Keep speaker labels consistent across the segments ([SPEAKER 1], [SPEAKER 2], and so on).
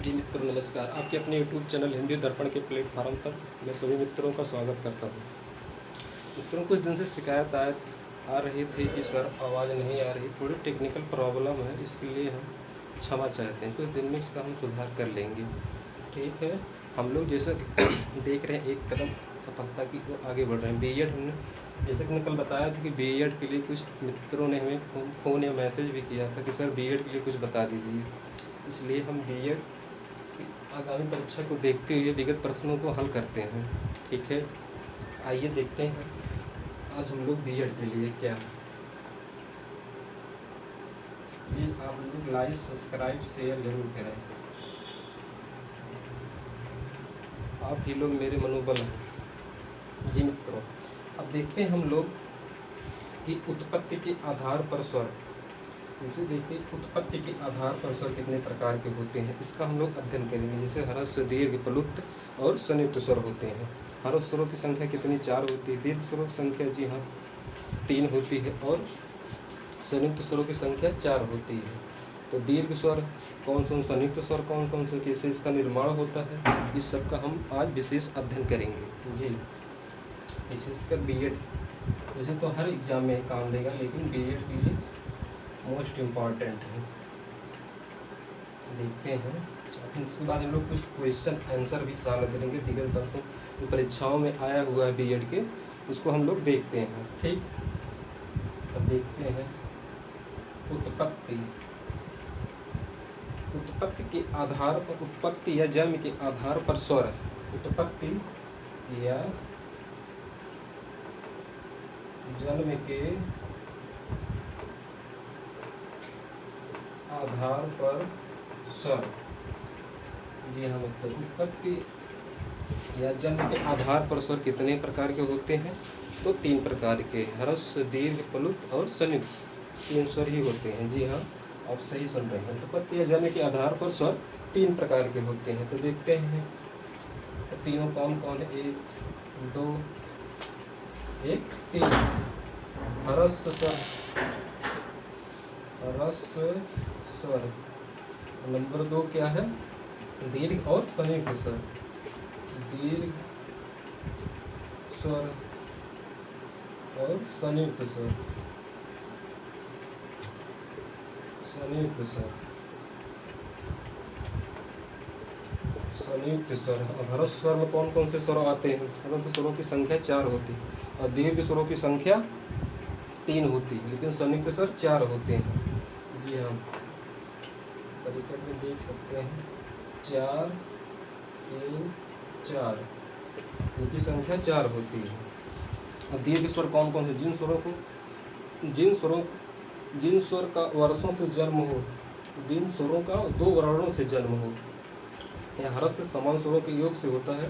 [SPEAKER 1] जी मित्रों नमस्कार। आपके अपने यूट्यूब चैनल हिंदी दर्पण के प्लेटफार्म पर मैं सभी मित्रों का स्वागत करता हूँ। मित्रों कुछ दिन से शिकायत आ रही थी कि सर आवाज़ नहीं आ रही, थोड़ी टेक्निकल प्रॉब्लम है, इसके लिए हम क्षमा चाहते हैं। कुछ दिन में इसका हम सुधार कर लेंगे, ठीक है। हम लोग जैसा देख रहे हैं एक कदम सफलता की ओर आगे बढ़ रहे हैं। बीएड हमने जैसे कि मैं कल बताया था कि बीएड के लिए कुछ मित्रों ने हमें फ़ोन या मैसेज भी किया था कि सर बीएड के लिए कुछ बता दीजिए। इसलिए हम बीएड की आगामी परीक्षा को देखते हुए विगत प्रश्नों को हल करते हैं, ठीक है। आइए देखते हैं आज हम लोग बीएड के लिए क्या ये आप लोग लाइक सब्सक्राइब शेयर जरूर करें। आप ही लोग मेरे मनोबल हैं। जी मित्रों, अब देखते हैं हम लोग कि उत्पत्ति के आधार पर स्वर, जैसे देखिए उत्पत्ति के आधार पर स्वर कितने प्रकार के होते हैं, इसका हम लोग अध्ययन करेंगे। जैसे ह्रस्व दीर्घ प्लुप्त और संयुक्त स्वर होते हैं। ह्रस्व स्वरों की संख्या कितनी? 4 होती है। दीर्घ स्वरों की संख्या जी हाँ 3 होती है और संयुक्त स्वरों की संख्या 4 होती है। तो दीर्घ स्वर कौन से, संयुक्त स्वर कौन कौन से, कैसे इसका निर्माण होता है, इस सब का हम आज विशेष अध्ययन करेंगे। जी विशेषकर बीएड, वैसे तो हर एग्जाम में काम देगा, लेकिन बीएड के लिए मोस्ट इम्पॉर्टेंट है। देखते हैं फिर इसके बाद हम लोग कुछ क्वेश्चन आंसर भी शामिल करेंगे। विगत वर्षों परीक्षाओं में आया हुआ है बीएड के, उसको हम लोग देखते हैं, ठीक। अब देखते हैं उत्पत्ति। उत्पत्ति के आधार पर, उत्पत्ति या जन्म के आधार पर स्वर, उत्पत्ति या जन्म के आधार पर स्वर। जी हाँ मित्रों, उत्पत्ति या जन्म के आधार पर स्वर कितने प्रकार के होते हैं? तो 3 प्रकार के, ह्रस्व दीर्घ प्लुप्त और संयुक्त, 3 स्वर ही होते हैं। जी हाँ आप सही सुन रहे हैं। उत्पत्ति या जन्म के आधार पर स्वर 3 प्रकार के होते हैं। तो देखते हैं तो तीनों कौन कौन है? 1 2 1 3। ह्रस्व स्वर, ह्रस्व स्वर। नंबर 2 क्या है? दीर्घ और संयुक्त स्वर। दीर्घ स्वर और संयुक्त स्वर, संयुक्त स्वर, संयुक्त स्वर। अब ह्रस्व स्वर में कौन कौन से स्वर आते हैं? ह्रस्व स्वरों की संख्या 4 होती है और दीर्घ स्वरों की संख्या 3 होती है, लेकिन संयुक्त स्वर 4 होते हैं। जी हाँ परीक्षा में देख सकते हैं 4 3 4, इनकी संख्या 4 होती है। और दीर्घ स्वर कौन कौन से? जिन स्वर का वर्षों से जन्म हो, जिन स्वरों का 2 वर्णों से जन्म हो या ह्रस्व समान स्वरों के योग से होता है,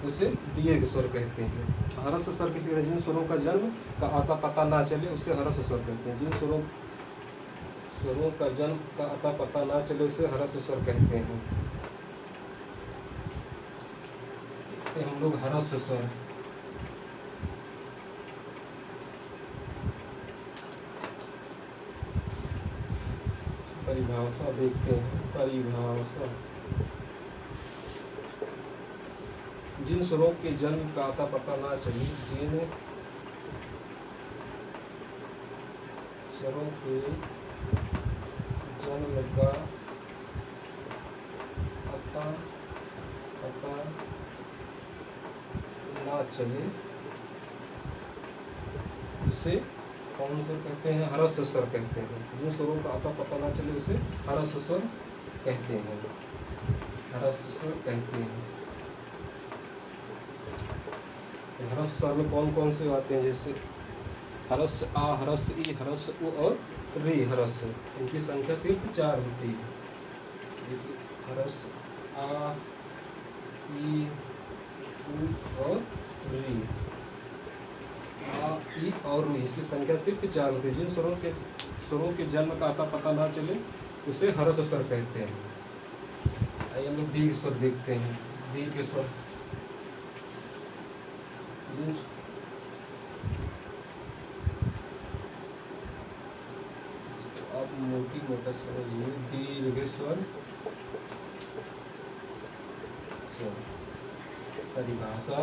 [SPEAKER 1] उसे दीर्घ स्वर कहते हैं। ह्रस्व स्वर किसी कहते हैं? जिन स्वरों का जन्म का आता पता ना चले उसे ह्रस्व स्वर कहते हैं। जिन स्वरों का जन्म का आता पता ना चले उसे ह्रस्व स्वर कहते हैं। हम लोग ह्रस्व स्वर, परिभाषा देखते हैं। परिभाषा, जिन स्वरों के जन्म का आता पता ना चले, जिन स्वरों के जन्म का आता पता ना चले उसे कौन सा कहते हैं? ह्रस्व स्वर कहते हैं। जिन स्वरों का आता पता ना चले उसे ह्रस्व स्वर कहते हैं, ह्रस्व स्वर कहते हैं। ह्रस्व स्वर में कौन कौन से आते हैं? जैसे ह्रस्व आ, ह्रस्व ई, ह्रस्व उ और री ह्रस्व, इनकी संख्या सिर्फ 4 होती है। ह्रस्व आ, ई, उ और री, आ, ई और री, इसकी संख्या सिर्फ 4 होती है। जिन स्वरों के जन्म का आता पता ना चले उसे ह्रस्व स्वर कहते हैं। आइए हम लोग दीर्घ स्वर देखते हैं। दीर्घ स्वर, आप मोटी मोटा समझिए। दीर्घ स्वर स्वर। परिभाषा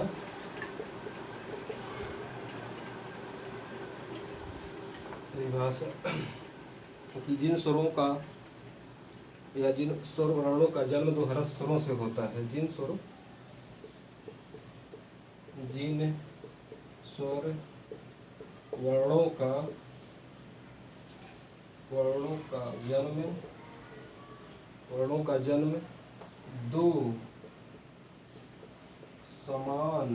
[SPEAKER 1] कि जिन स्वरों का या जिन स्वर वर्णों का जन्म दो ह्रस्व स्वरों से होता है, जिन स्वर वर्णों का जन्म दो समान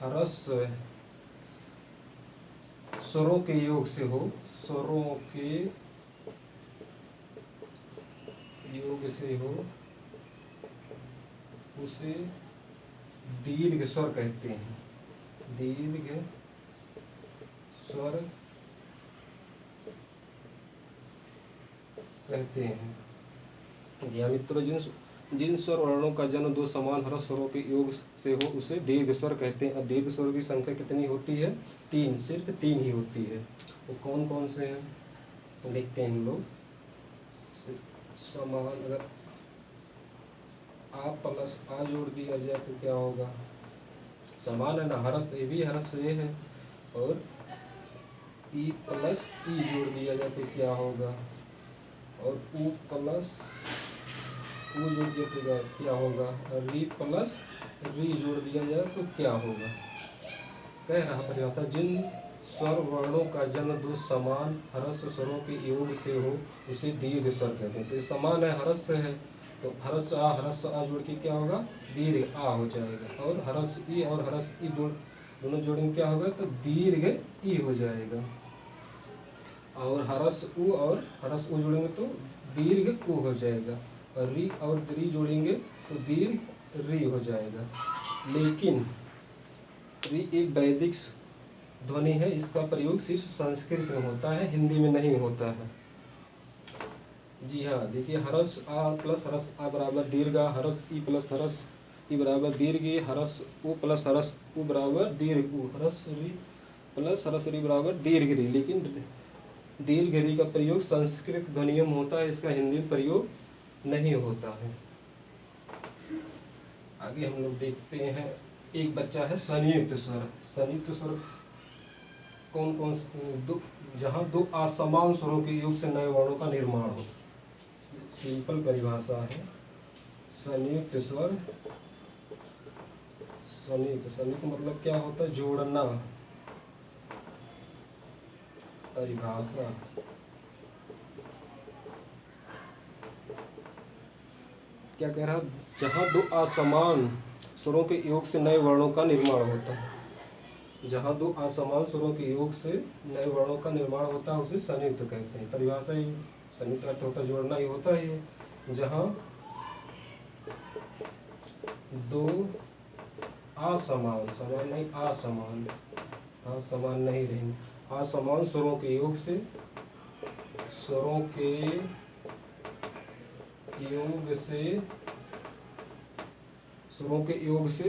[SPEAKER 1] ह्रस्व स्वरों के योग से हो, उसे दीर्घ स्वर कहते हैं। दीर्घ स्वर कहते हैं। जी हाँ मित्रों, जिन स्वर वर्णों का जन्म दो समान ह्रस्व स्वरों के योग से हो उसे दीर्घ स्वर कहते हैं। अब दीर्घ स्वरों की संख्या कितनी होती है? 3, सिर्फ 3 ही होती है। वो कौन कौन से हैं देखते हैं हम लोग। समान, अगर आ प्लस आ जोड़ दिया जाए तो क्या होगा? समान है ना, ह्रस्व ए भी ह्रस्व ए है, और ई प्लस ई जोड़ दिया जाए तो क्या होगा? और ऊ प्लस ऊ जोड़ दिया तो क्या होगा? और री प्लस री जोड़ दिया जाए तो क्या होगा? कह रहा परिभाषा, जिन स्वर वर्णों का जन्म दो समान ह्रस्व स्वरों के योग से हो उसे दीर्घ स्वर कहते हैं। तो ये समान है, ह्रस्व है, तो ह्रस्व आ जोड़ के क्या होगा? दीर्घ आ हो जाएगा। और ह्रस्व ई और ह्रस्व ई दोनों जोड़ेंगे क्या होगा? तो दीर्घ ई हो जाएगा। और ह्रस्व उ और ह्रस्व उ जोड़ेंगे तो दीर्घ उ हो जाएगा। और री जोड़ेंगे तो दीर्घ री हो जाएगा। लेकिन री एक वैदिक ध्वनि है, इसका प्रयोग सिर्फ संस्कृत में होता है, हिंदी में नहीं होता है। जी हाँ, देखिए, ह्रस्व आ प्लस ह्रस्व आ बराबर दीर्घ आ, ह्रस्व ई प्लस ह्रस्व ई बराबर दीर्घ ई, ह्रस्व उ प्लस ह्रस्व उ बराबर दीर्घ उ, ह्रस्व री प्लस ह्रस्व री बराबर दीर्घ री। लेकिन दीर्घ री का प्रयोग संस्कृत ध्वनियों में होता है, इसका हिंदी में प्रयोग नहीं होता है। आगे हम लोग देखते हैं, एक बच्चा है संयुक्त स्वर। संयुक्त स्वर कौन कौन से? जहाँ दो असमान स्वरों के योग से नए वर्णों का निर्माण हो। सिंपल परिभाषा है संयुक्त स्वर। संयुक्त मतलब क्या होता है? जोड़ना। परिभाषा क्या कह रहा? जहाँ दो असमान स्वरों के योग से नए वर्णों का निर्माण होता है। जहाँ दो असमान स्वरों के योग से नए वर्णों का निर्माण होता है उसे संयुक्त कहते हैं। परिभाषा ही संयुक्त अर्थ होता है जोड़ना ही होता है। जहाँ दो असमान, समान नहीं, असमान नहीं रहेंगे, असमान स्वरों के योग से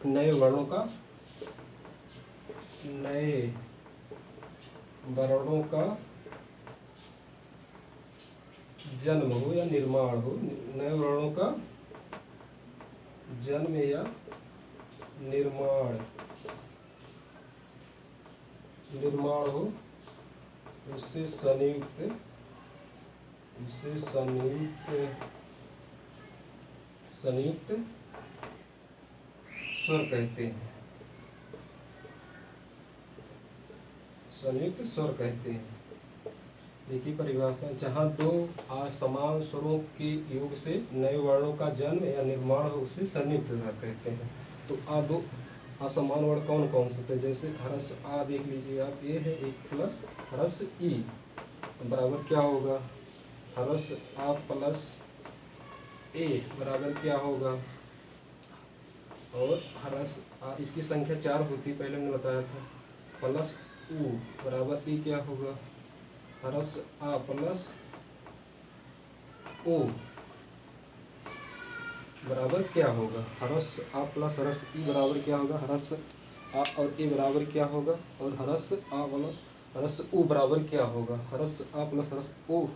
[SPEAKER 1] नए वर्णों का जन्म हो या निर्माण हो। नए वर्णों का जन्म या निर्माण हो उससे संयुक्त स्वर कहते हैं। संयुक्त स्वर कहते हैं। देखिए परिभाषा, जहाँ दो असमान स्वरों के योग से नए वर्णों का जन्म या निर्माण हो उसे संयुक्त स्वर कहते हैं। तो दो असमान वर्ण कौन कौन से होते हैं? जैसे ह्रस्व आ देख लीजिए आप, ये है एक प्लस ह्रस्व ई बराबर क्या होगा? ह्रस्व आ प्लस ए बराबर क्या होगा? और ह्रस्व आ, इसकी संख्या 4 होती, पहले मैंने बताया था। प्लस उ बराबर ई क्या होगा? ह्रस्व आ प्लस ओ बराबर क्या होगा? ह्रस्व आ प्लस ह्रस्व ई बराबर क्या होगा? ह्रस्व आ और ए बराबर क्या होगा? और ह्रस्व आ प्लस ह्रस्व उ बराबर क्या होगा? ह्रस्व आ प्लस ह्रस्व ओ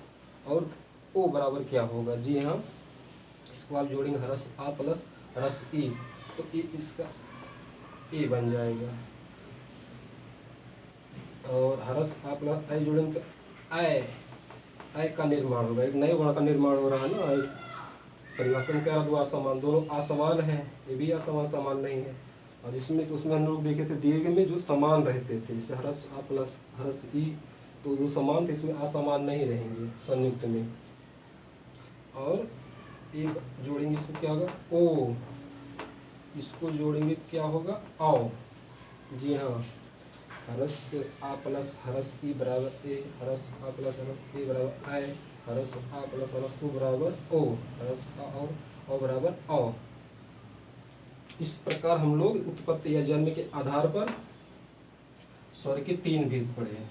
[SPEAKER 1] और ओ बराबर क्या होगा? जी हाँ, इसको आप जोड़ेंगे हरस आ प्लस हरस ई, तो ई इसका ए बन जाएगा, और हरस आ प्लस आई जोड़ेंगे तो आई का निर्माण होगा, एक नए वर्ण का निर्माण हो रहा है ना। आई परिभाषा में कह रहा दो असमान, दोनों असमान हैं, ये भी असमान समान नहीं है। और इसमें तो उसमें हम लोग देखे थे दीर्घ में जो समान रहते थे, जैसे हरस आ प्लस हरस ई, तो जो समान थे इसमें असमान नहीं रहेंगे संयुक्त में। और एक जोड़ेंगे इसको क्या होगा ओ, इसको जोड़ेंगे क्या होगा औ। जी हाँ, हरस आ प्लस हरस ई बराबर ए, हरस आ प्लस हरस ई बराबर आई, हरस आ प्लस हरस ओ बराबर ओ, हरस आ और ओ बराबर औ। इस प्रकार हम लोग उत्पत्ति या जन्म के आधार पर स्वर के 3 भेद पढ़े हैं,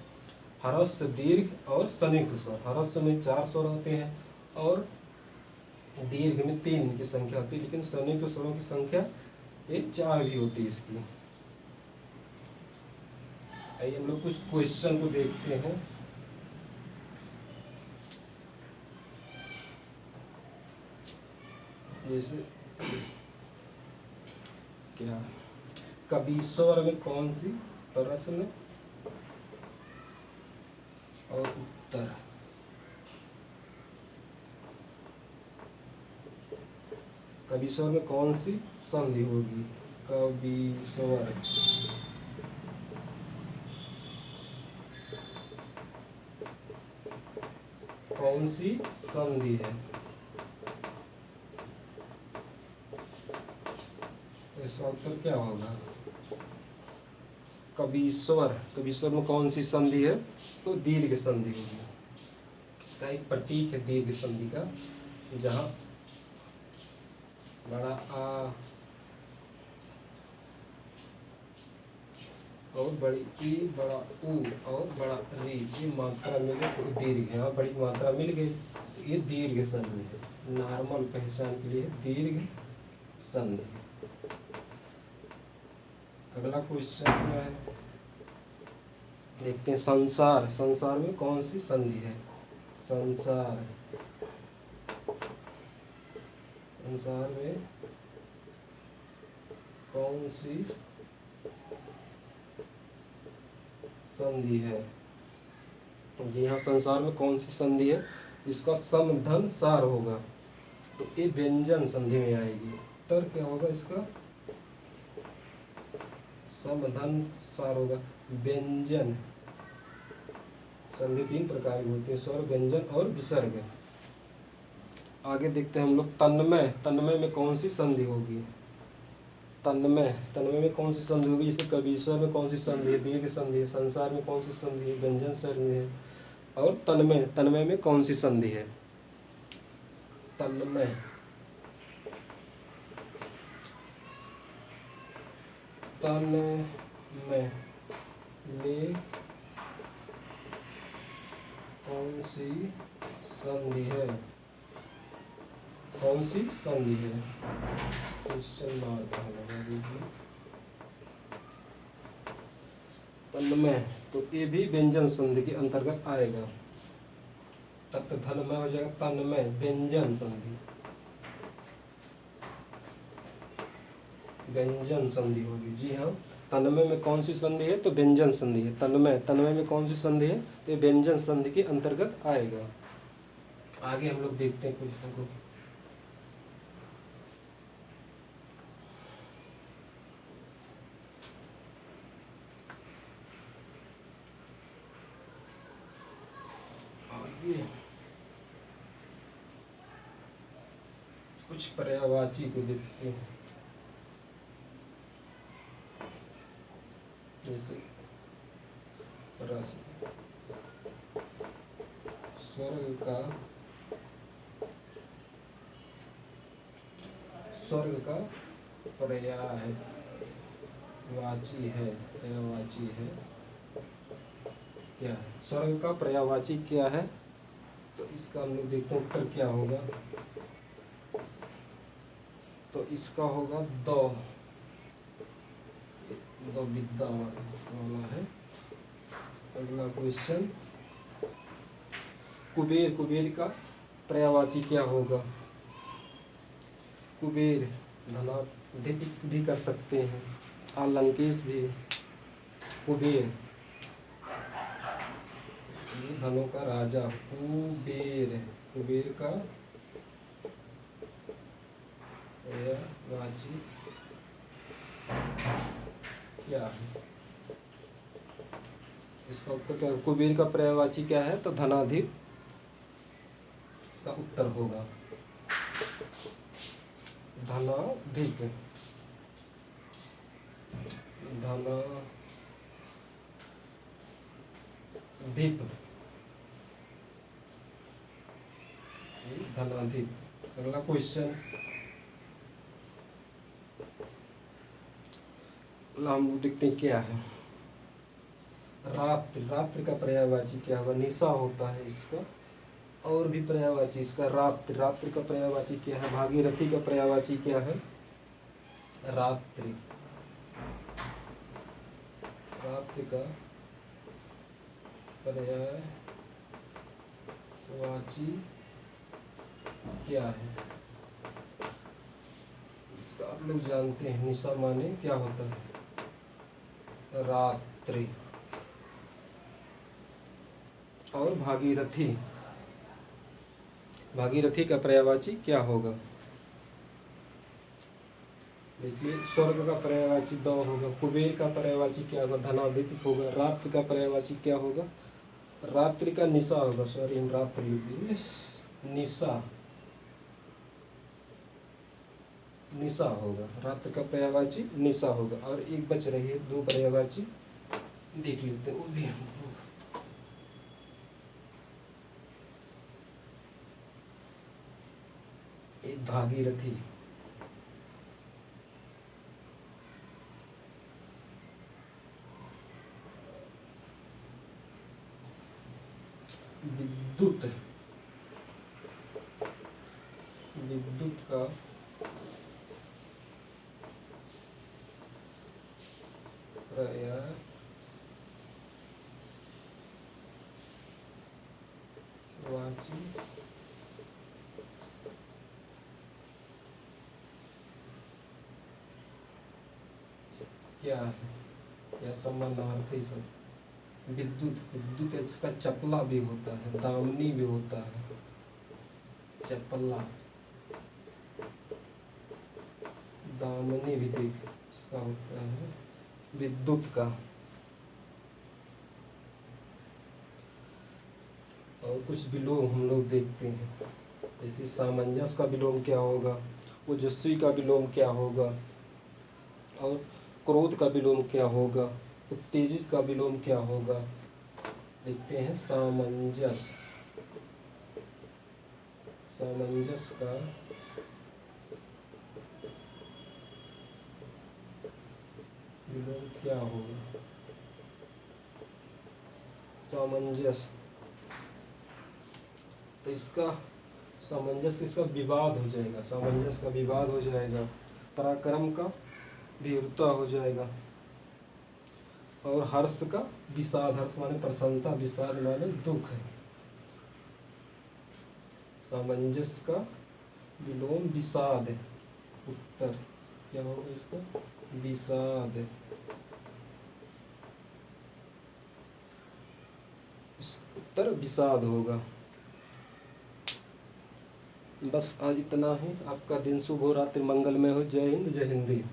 [SPEAKER 1] हरस दीर्घ और संयुक्त स्वर। हरस में 4 स्वर होते हैं और दीर्घ में 3 की संख्या होती है, लेकिन संयुक्त स्वरों की संख्या 4 भी होती है इसकी। आइए हम लोग कुछ क्वेश्चन को देखते हैं। जैसे क्या कबीश्वर में कौन सी प्रश्न और उत्तर। कबीश्वर में कौन सी संधि होगी, कबीश्वर कौन सी संधि है, तो इसका उत्तर क्या होगा, कबीश्वर में कौन सी संधि है, तो दीर्घ संधि होगी। इसका एक प्रतीक है दीर्घ संधि का, जहाँ बड़ा आ और बड़ी ई, बड़ा ऊ और बड़ा री, ये मात्रा मिले तो दीर्घ है। यहाँ बड़ी मात्रा मिल गई तो ये दीर्घ संधि है। नॉर्मल पहचान के लिए दीर्घ संधि। अगला क्वेश्चन क्या है, देखते हैं। संसार में कौन सी संधि है, संसार में कौन सी संधि है। जी हाँ, संसार में कौन सी संधि है, इसका समधन सार होगा, तो ये व्यंजन संधि में आएगी। उत्तर क्या होगा इसका, समधन सार होगा। व्यंजन संधि 3 प्रकार की होती है, स्वर, व्यंजन और विसर्ग। आगे देखते हैं हम लोग। तन्मय में कौन सी संधि होगी, तन्मय में कौन सी संधि होगी। जैसे कबीश्वर में कौन सी संधि है, दीर्घ संधि है। संसार में कौन सी संधि है, व्यंजन संधि है। और तन्मय में कौन सी संधि है, तन्मय में कौन सी संधि है, कौन सी संधि है, क्वेश्चन मार्क लगा दीजिए। तन्मय, तो ये भी व्यंजन संधि के अंतर्गत आएगा। तत्व धनमय हो जाएगा, तन्मय व्यंजन संधि, व्यंजन संधि होगी। जी हाँ, तन्मय में कौन सी संधि है, तो व्यंजन संधि है। तन्मय में कौन सी संधि है, तो व्यंजन संधि के अंतर्गत आएगा। आगे हम लोग देखते हैं क्वेश्चन को। आगे कुछ पर्यायवाची को देखते हैं। जैसे प्रश्न, स्वर्ग का पर्यायवाची है क्या है, स्वर्ग का पर्यायवाची क्या है, तो इसका हम लोग देखते हैं उत्तर क्या होगा। तो इसका होगा दो विद्या वाला है। अगला क्वेश्चन, कुबेर का पर्यायवाची क्या होगा। कुबेर, धनाधिप भी कर सकते हैं, अलंकेश भी। कुबेर ये धनों का राजा, कुबेर, कुबेर का पर्यायवाची क्या है? इसका उत्तर क्या है? कुबेर का पर्यायवाची क्या है? तो धनाधिप इसका उत्तर होगा, धनाधिप, धनाधिप, धनाधिप। अगला क्वेश्चन हम देखते हैं क्या है। रात्रि, रात्रि का पर्यायवाची क्या होगा? निशा होता है इसका। और भी पर्यायवाची इसका रात्रि, रात्रि का पर्यायवाची क्या है? भागीरथी का पर्यायवाची क्या है? रात्रि, रात्रि का पर्यायवाची क्या है? इसका आप लोग जानते हैं, निशा माने क्या होता है? रात्रि। और भागीरथी, भागीरथी का पर्यायवाची क्या होगा? देखिए, स्वर्ग का पर्यायवाची द होगा। कुबेर का पर्यायवाची क्या होगा? धनाधिप होगा। रात्रि का पर्यायवाची क्या होगा? रात्रि का निशा होगा। सॉरी, रात्रि, निशा, निशा होगा। रात्रि का पर्यायवाची निशा होगा। और एक बच रही है, दो पर्यायवाची देख लेते हैं, वो भी हम लोग। एक भागीरथी, विद्युत, विद्युत का पर्यायवाची क्या है? या समानार्थी सब। विद्युत, विद्युत इसका चपला भी होता है, दामनी भी होता है, चपला, दामनी भी देख इसका होता है विद्युत का। और कुछ विलोम हम लोग देखते हैं, जैसे सामंजस्य का विलोम क्या होगा? ओजस्वी का विलोम क्या होगा? और क्रोध का विलोम क्या होगा? उत्तेजित का विलोम क्या होगा? देखते हैं। सामंजस्य, सामंजस्य का विलोम क्या होगा? सामंजस्य, तो इसका सामंजस्य, इसका विवाद हो जाएगा, सामंजस्य का विवाद हो जाएगा। पराक्रम का वीरता हो जाएगा। और हर्ष का विषाद, हर्ष माने प्रसन्नता, विषाद माने दुख है। सामंजस्य का विलोम विषाद, उत्तर क्या होगा इसका? विषाद। उत्तर विषाद होगा। बस आज इतना ही। आपका दिन शुभ हो, रात्रि मंगलमय हो। जय हिंद, जय हिंदी।